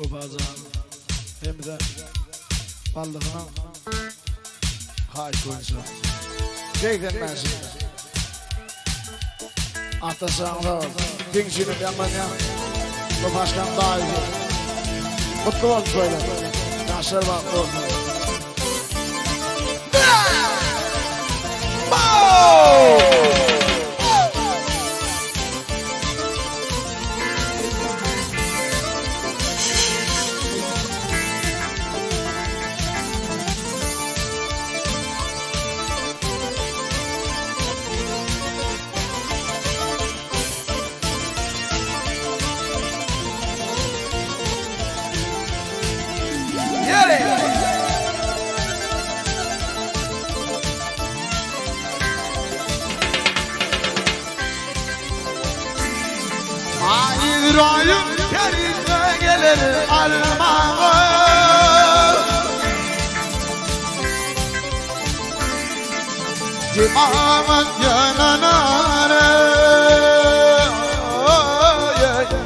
O bazen hem de ballığına haş koyunca değdirmez. Atasağlar, Dinçinin yanına bu başkan daha iyi. Mutlu ol böyle. Yaşar var orada. İbrahim Kerim'e gelir armağan Cimamet yananare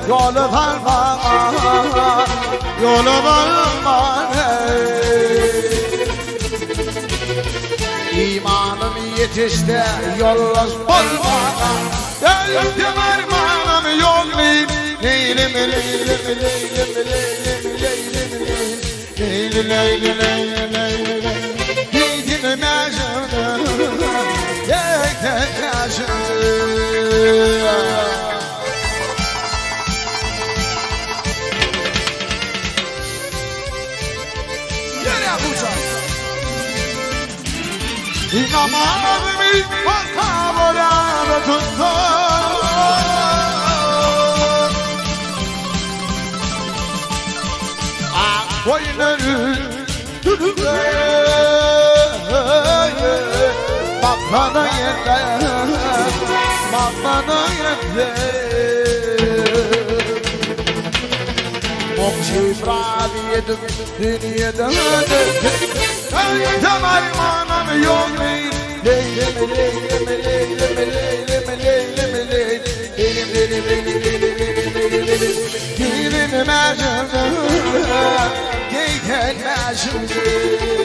Yolu varman Yolu varman İmanım yetişti yollar olmadan Geldim armağanım yok neyim Leylim leylim leylim leylim leylim leylim leylim Gidin meşhurda Yekten meşhurda Yere yapacağım İnamanımı vakavurada tuttum Boyunları Bak bana yeter Bak bana yeter Mokşi braviyedim Dünyada Öldüm armağanım yok Leylim leylim leylim leylim leylim Leylim leylim leylim Gidin meşhurda Geyken meşhurda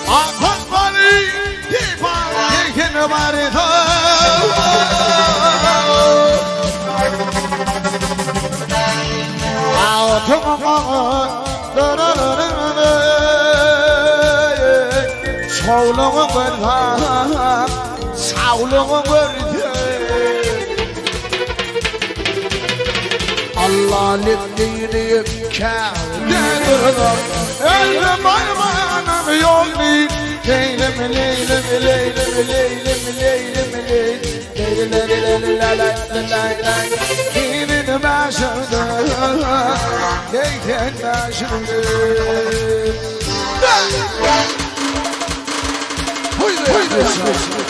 Akbari dipari kenbari tho Ao thong Sawlong berha Sawlong berha Allah lifdini kâdâdâ Elim armağanım yok ni Leylim leylim leylim leylim leylim Leylim leylim leylim Gidin meşhurda Geyken meşhurda Huydu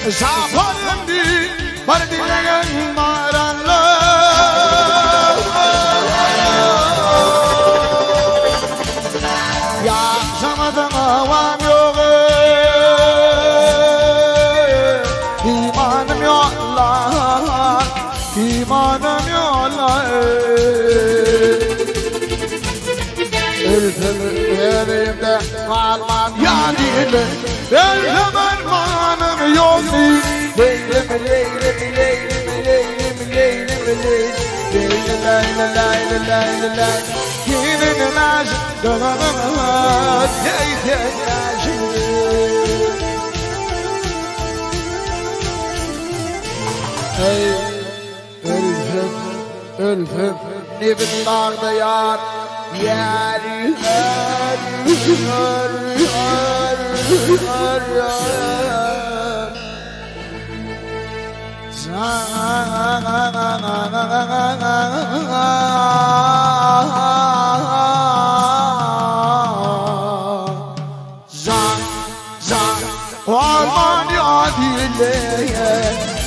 Zafarım di Bardileyen maranlı Yaşamadım havam yok İmanım yollar İmanım yollar Elimde kalmam yanıyla Elim armağanım yok Leylim leylim leylim leylim leylim Leylim leylim leylim leylim Gidin naşın dönanın Geyten naşın Hey Ölfüm Ölfüm Nibin dağda yar Yar Yar Yar Yar Yar Arman ya dilleye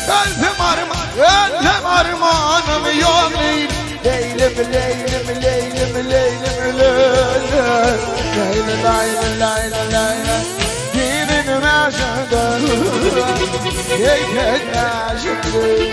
Ölfüm armanım yok değil Leylim leylim leylim leylim leylim Leylim leylim leylim leylim Gidin naşıdan Geyken naşıdan